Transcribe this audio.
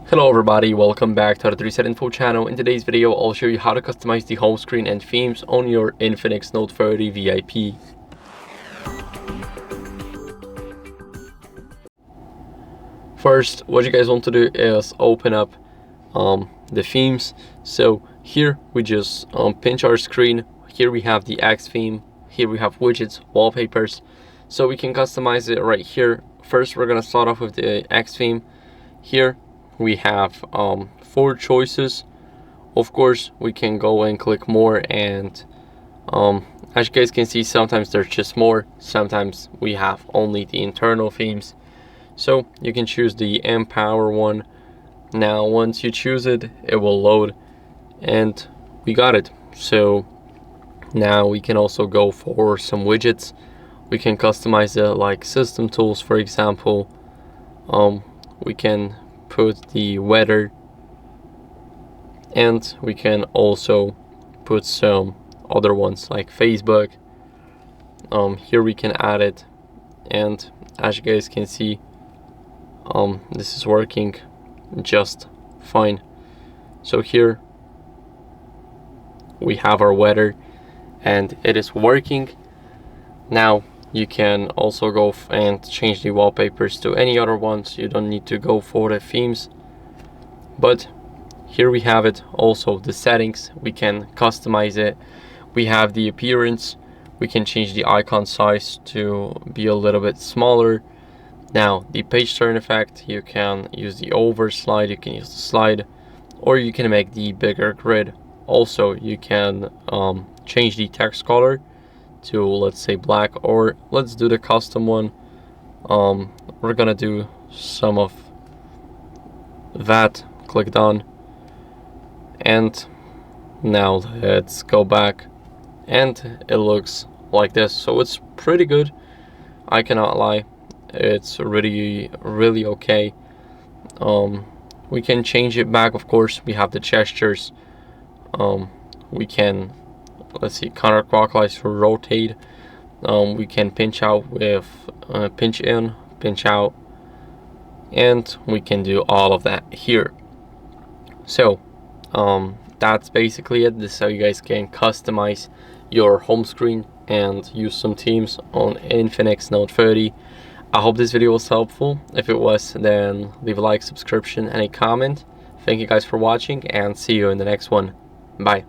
Hello everybody, welcome back to the HardReset.Info channel. In today's video, I'll show you how to customize the home screen and themes on your INFINIX Note 30 VIP. First, what you guys want to do is open up the themes. So here we just pinch our screen. Here we have the X theme. Here we have widgets, wallpapers. So we can customize it right here. First, we're gonna start off with the X theme. Here we have 4 choices. Of course, we can go and click more, and as you guys can see, sometimes there's just more, sometimes we have only the internal themes. So you can choose the MPower one. Now once you choose it, it will load, and we got it. So now we can also go for some widgets. We can customize it like system tools, for example. We can put the weather, and we can also put some other ones like Facebook. Here we can add it, and as you guys can see, this is working just fine. So here we have our weather and it is working. Now you can also go and change the wallpapers to any other ones. You don't need to go for the themes, but here we have it. Also the settings, we can customize it. We have the appearance. We can change the icon size to be a little bit smaller. Now the page turn effect, you can use the over slide, you can use the slide, or you can make the bigger grid. Also you can change the text color to, let's say, black, or let's do the custom one. We're gonna do some of that. Click done, and now let's go back, and it looks like this. So it's pretty good, I cannot lie. It's really okay. We can change it back. Of course, we have the gestures. We can, let's see, counterclockwise for rotate. We can pinch out with pinch in, pinch out, and we can do all of that here. So that's basically it. This is how you guys can customize your home screen and use some themes on INFINIX Note 30. I hope this video was helpful. If it was, then leave a like, subscription, and a comment. Thank you guys for watching, and see you in the next one. Bye.